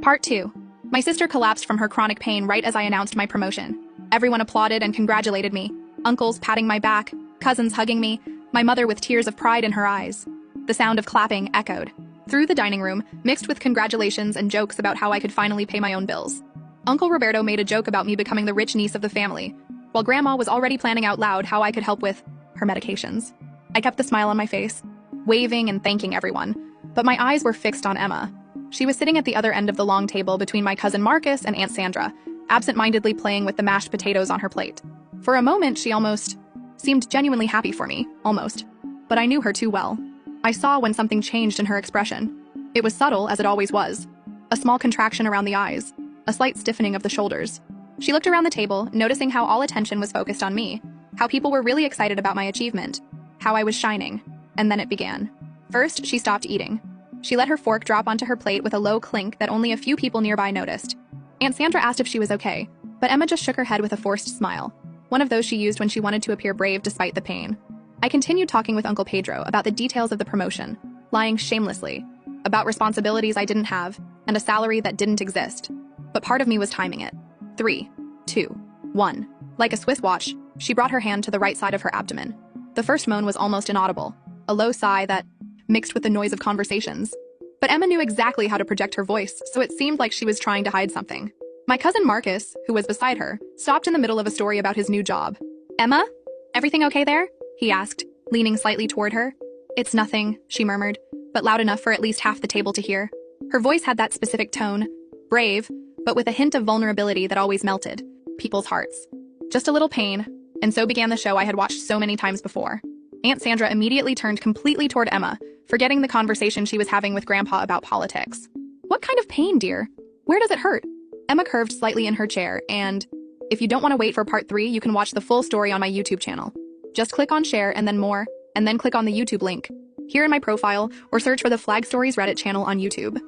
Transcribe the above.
Part 2. My sister collapsed from her chronic pain right as I announced my promotion. Everyone applauded and congratulated me. Uncles patting my back, cousins hugging me, my mother with tears of pride in her eyes. The sound of clapping echoed through the dining room, mixed with congratulations and jokes about how I could finally pay my own bills. Uncle Roberto made a joke about me becoming the rich niece of the family, while Grandma was already planning out loud how I could help with her medications. I kept the smile on my face, waving and thanking everyone, but my eyes were fixed on Emma. She was sitting at the other end of the long table between my cousin Marcus and Aunt Sandra, absent-mindedly playing with the mashed potatoes on her plate. For a moment, she almost seemed genuinely happy for me, almost. But I knew her too well. I saw when something changed in her expression. It was subtle, as it always was. A small contraction around the eyes, a slight stiffening of the shoulders. She looked around the table, noticing how all attention was focused on me, how people were really excited about my achievement, how I was shining. And then it began. First, she stopped eating. She let her fork drop onto her plate with a low clink that only a few people nearby noticed. Aunt Sandra asked if she was okay, but Emma just shook her head with a forced smile, one of those she used when she wanted to appear brave despite the pain. I continued talking with Uncle Pedro about the details of the promotion, lying shamelessly, about responsibilities I didn't have, and a salary that didn't exist. But part of me was timing it. 3, 2, 1. Like a Swiss watch, she brought her hand to the right side of her abdomen. The first moan was almost inaudible, a low sigh that mixed with the noise of conversations. But Emma knew exactly how to project her voice, so it seemed like she was trying to hide something. My cousin Marcus, who was beside her, stopped in the middle of a story about his new job. "Emma? Everything okay there?" he asked, leaning slightly toward her. "It's nothing," she murmured, but loud enough for at least half the table to hear. Her voice had that specific tone, brave, but with a hint of vulnerability that always melted people's hearts. Just a little pain, and so began the show I had watched so many times before. Aunt Sandra immediately turned completely toward Emma, forgetting the conversation she was having with Grandpa about politics. "What kind of pain, dear? Where does it hurt?" Emma curved slightly in her chair, and if you don't want to wait for part 3, you can watch the full story on my YouTube channel. Just click on share and then more, and then click on the YouTube link here in my profile, or search for the Flag Stories Reddit channel on YouTube.